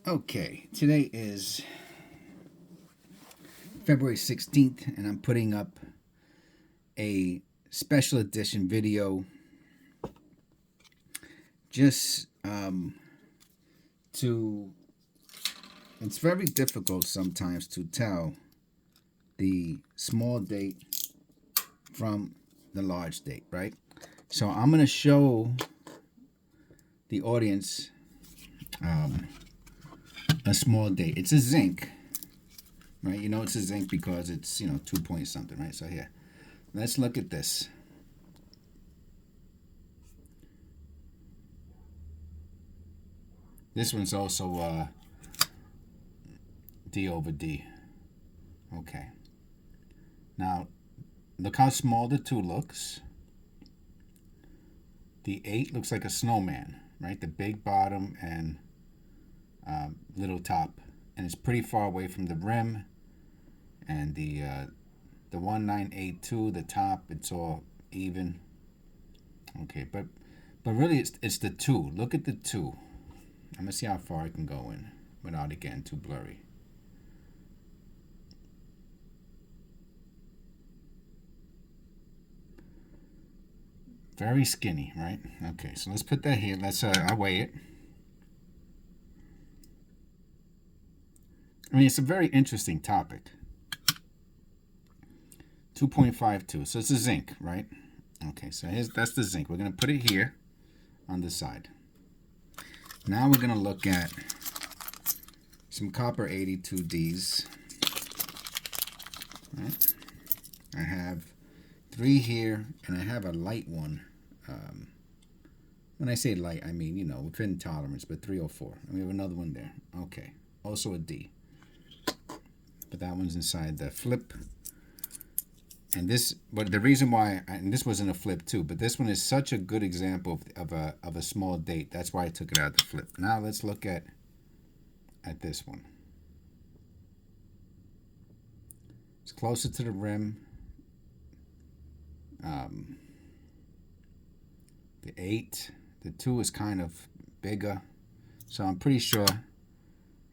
Okay, today is February 16th, and I'm putting up a special edition video just to. It's very difficult sometimes to tell the small date from the large date, right? So I'm going to show the audience a small date. It's a zinc, right? You know it's a zinc because it's 2 point something, right? So here, let's look at this. This one's also D over D. Okay. Now, look how small the 2 looks. The 8 looks like a snowman, right? The big bottom and little top. And it's pretty far away from the rim. And the 1982, the top, it's all even. Okay, but really it's the 2. Look at the 2. I'm going to see how far I can go in without it getting too blurry. Very skinny, right? Okay, so let's put that here. Let's I weigh it. I mean, it's a very interesting topic. 2.52. So it's a zinc, right? Okay, so that's the zinc. We're going to put it here on the side. Now we're going to look at some copper 82Ds. Right? I have 3 here, and I have a light one. When I say light, I mean, within tolerance, but 304. And we have another one there. Okay. Also a D. But that one's inside the flip. And but the reason why, and this wasn't a flip too, but this one is such a good example of a small date. That's why I took it out of the flip. Now let's look at this one. It's closer to the rim. The 8, the 2 is kind of bigger, so I'm pretty sure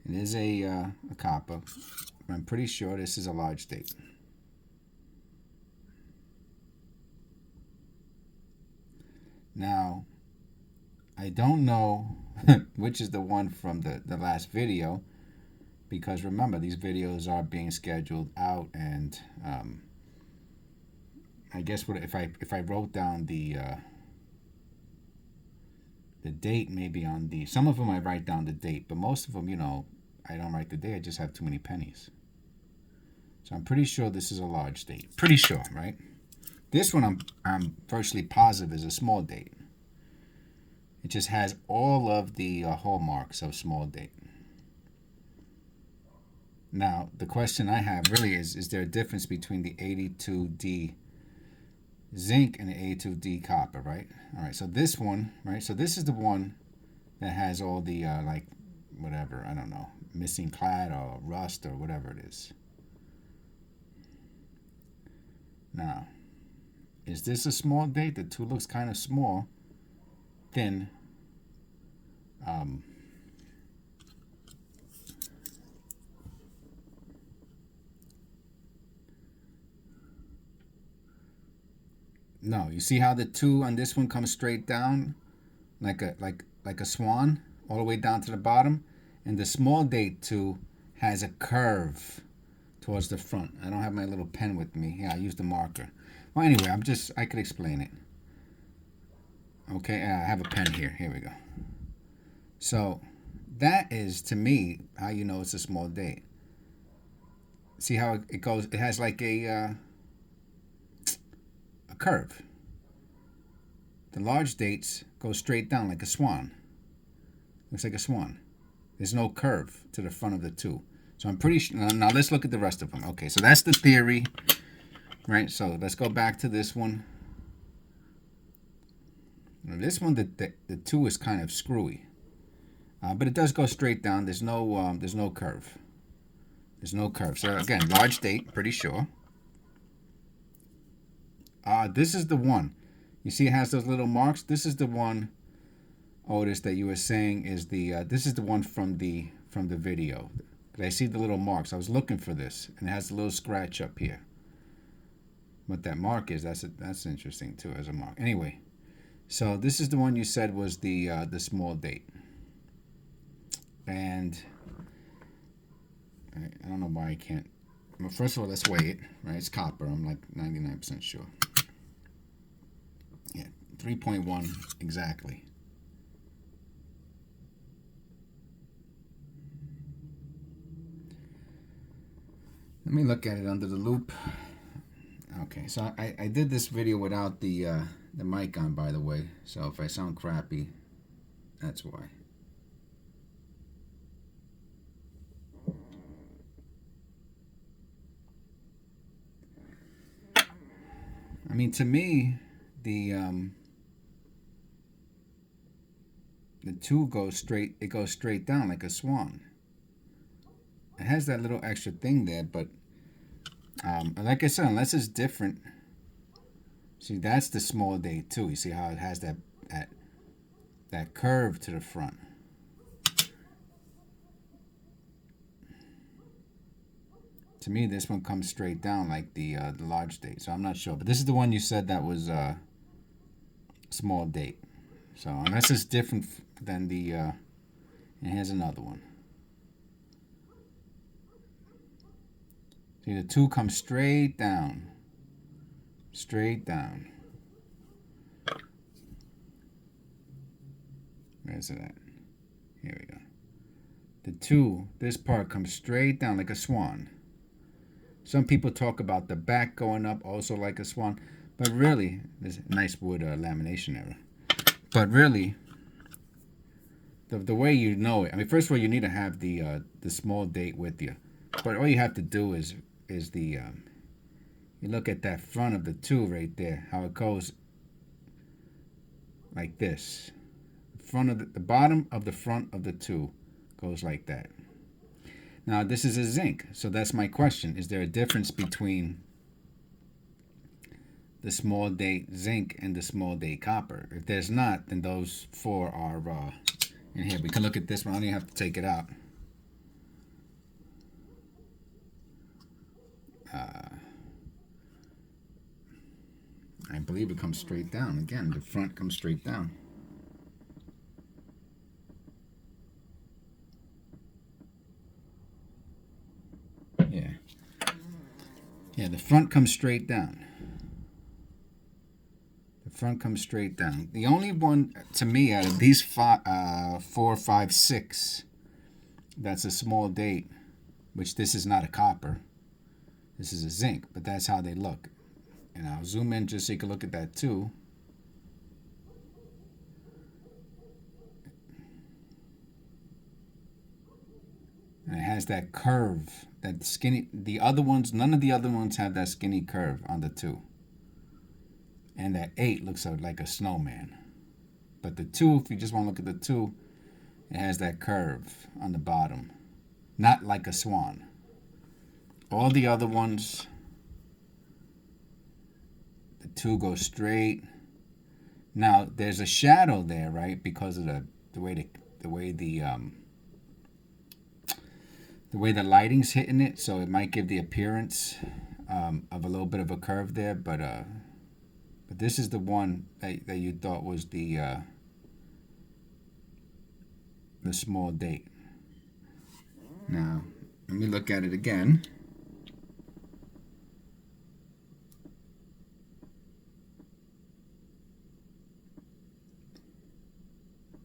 it is a copper. I'm pretty sure this is a large date. Now, I don't know which is the one from the last video, because remember, these videos are being scheduled out, and I guess if I wrote down the date, maybe on some of them I write down the date, but most of them, I don't write the date. I just have too many pennies. So I'm pretty sure this is a large date. Pretty sure, right? This one I'm virtually positive is a small date. It just has all of the hallmarks of small date. Now, the question I have really is there a difference between the 82D zinc and the 82D copper, right? All right, so this one, right? So this is the one that has all the, whatever, I don't know, missing clad or rust or whatever it is. Now, is this a small date? The 2 looks kind of small, thin. No, you see how the 2 on this one comes straight down, like a swan, all the way down to the bottom, and the small date 2 has a curve towards the front. I don't have my little pen with me. Yeah, I used the marker. Well, anyway, I could explain it. Okay, I have a pen here. Here we go. So that is, to me, how you know it's a small date. See how it goes? It has like a curve. The large dates go straight down like a swan. Looks like a swan. There's no curve to the front of the 2. So I'm pretty sure. Now let's look at the rest of them. Okay, so that's the theory, right? So let's go back to this one. Now this one, the 2 is kind of screwy, but it does go straight down. There's no curve. There's no curve. So again, large date, pretty sure. This is the one. You see it has those little marks? This is the one Otis, that you were saying is the this is the one from the video. But I see the little marks. I was looking for this, and it has a little scratch up here. What that mark is, that's interesting too as a mark. Anyway, so this is the one you said was the small date, and I don't know why I can't. Well, first of all, let's weigh it. Right, it's copper. I'm like 99% sure. Yeah, 3.1 exactly. Let me look at it under the loop. Okay, so I did this video without the mic on, by the way. So if I sound crappy, that's why. I mean, to me, the 2 goes straight. It goes straight down like a swan. It has that little extra thing there, but like I said, unless it's different. See, that's the small date too. You see how it has that curve to the front. To me, this one comes straight down like the large date. So I'm not sure, but this is the one you said that was small date. So unless it's different than the, and here's another one. See, the 2 comes straight down. Straight down. Where's it at? Here we go. The 2, this part comes straight down like a swan. Some people talk about the back going up also like a swan, but really, there's a nice wood lamination error. But really, the way you know it, I mean, first of all, you need to have the small date with you. But all you have to do is the you look at that front of the 2 right there, how it goes like this. The bottom of the front of the 2 goes like that. Now this is a zinc, so that's my question. Is there a difference between the small date zinc and the small date copper? If there's not, then those 4 are in here. We can look at this one. I don't even have to take it out. I believe it comes straight down. Again, the front comes straight down. Yeah. Yeah, the front comes straight down. The front comes straight down. The only one, to me, out of these 4, 5, 6, that's a small date, which this is not a copper. This is a zinc, but that's how they look. And I'll zoom in just so you can look at that too. And it has that curve, that skinny. The other ones, none of the other ones have that skinny curve on the 2. And that 8 looks like a snowman. But the 2, if you just want to look at the 2, it has that curve on the bottom. Not like a swan. All the other ones, the 2 go straight. Now there's a shadow there, right? Because of the way the lighting's hitting it, so it might give the appearance of a little bit of a curve there. But this is the one that you thought was the small date. Now let me look at it again.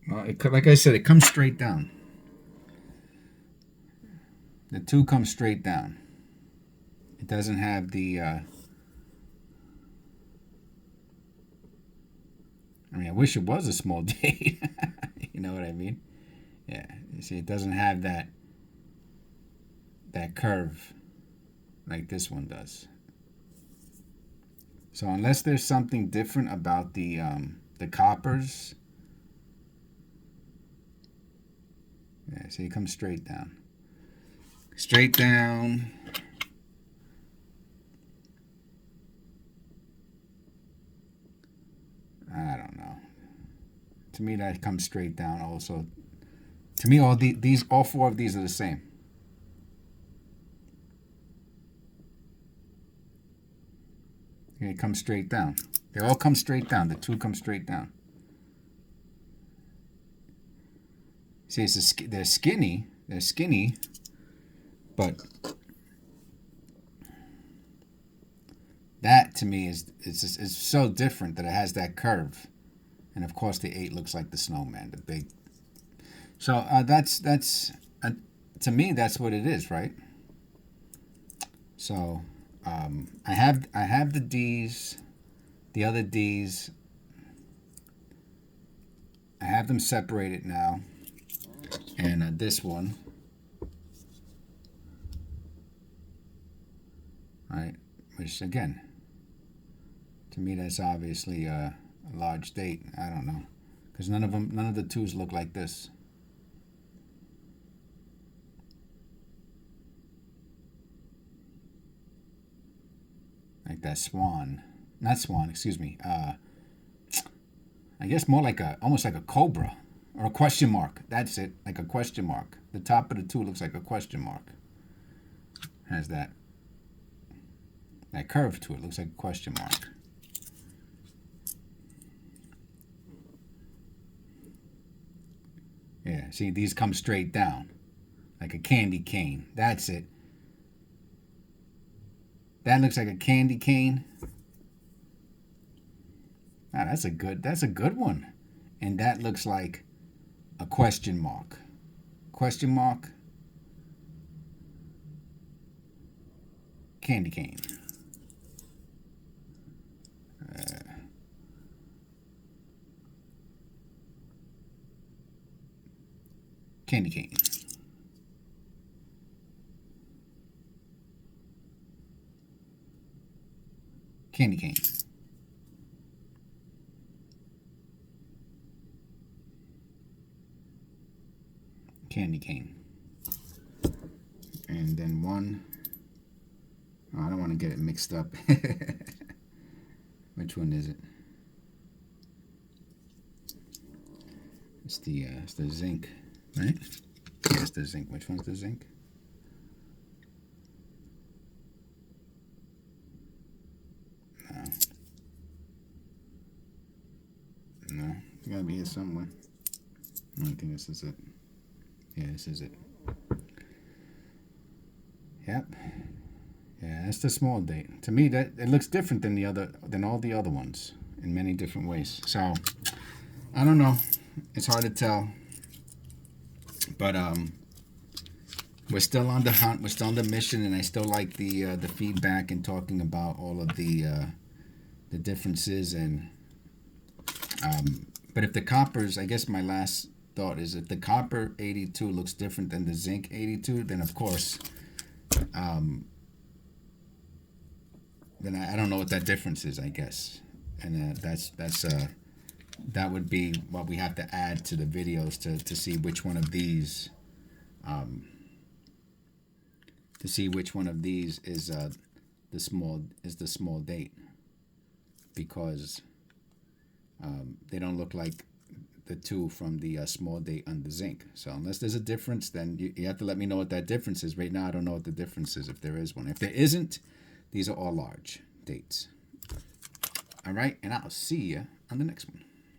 Well, like I said, it comes straight down. The 2 comes straight down. It doesn't have the... I mean, I wish it was a small date. You know what I mean? Yeah. You see, it doesn't have that curve like this one does. So unless there's something different about the coppers... Yeah, see, it comes straight down. Straight down. I don't know. To me, that comes straight down also. To me, all four of these are the same. Okay, it comes straight down. They all come straight down. The two come straight down. See, they're skinny. They're skinny, but that to me is so different that it has that curve, and of course the 8 looks like the snowman, the big. So that's to me that's what it is, right? So I have the D's, the other D's. I have them separated now, and this one. Right, which again, to me that's obviously a large date. I don't know, because none of the 2s look like this. Like that swan, not swan, excuse me. I guess more like almost like a cobra or a question mark. That's it, like a question mark. The top of the 2 looks like a question mark. Has that curve to it. Looks like a question mark. Yeah, see, these come straight down like a candy cane. That's it. That looks like a candy cane. Ah, that's a good one. And that looks like a question mark. Question mark. Candy cane. Candy cane. Candy cane. Candy cane. And then one. Oh, I don't want to get it mixed up. Which one is it? It's the zinc, right? Yeah, it's the zinc. Which one's the zinc? No, it's gotta be here somewhere. I don't think this is it. Yeah, this is it. Yep. Yeah, that's the small date. To me, that it looks different than all the other ones in many different ways. So I don't know. It's hard to tell. But we're still on the hunt. We're still on the mission, and I still like the feedback and talking about all of the differences. And but if the coppers, I guess my last thought is if the copper 82 looks different than the zinc 82, then of course, then I don't know what that difference is. I guess, and that would be what we have to add to the videos to see which one of these. To see which one of these is the small date, because they don't look like the 2 from the small date on the zinc. So unless there's a difference, then you have to let me know what that difference is. Right now I don't know what the difference is, if there is one. If there isn't, these are all large dates. All right, and I'll see you on the next one.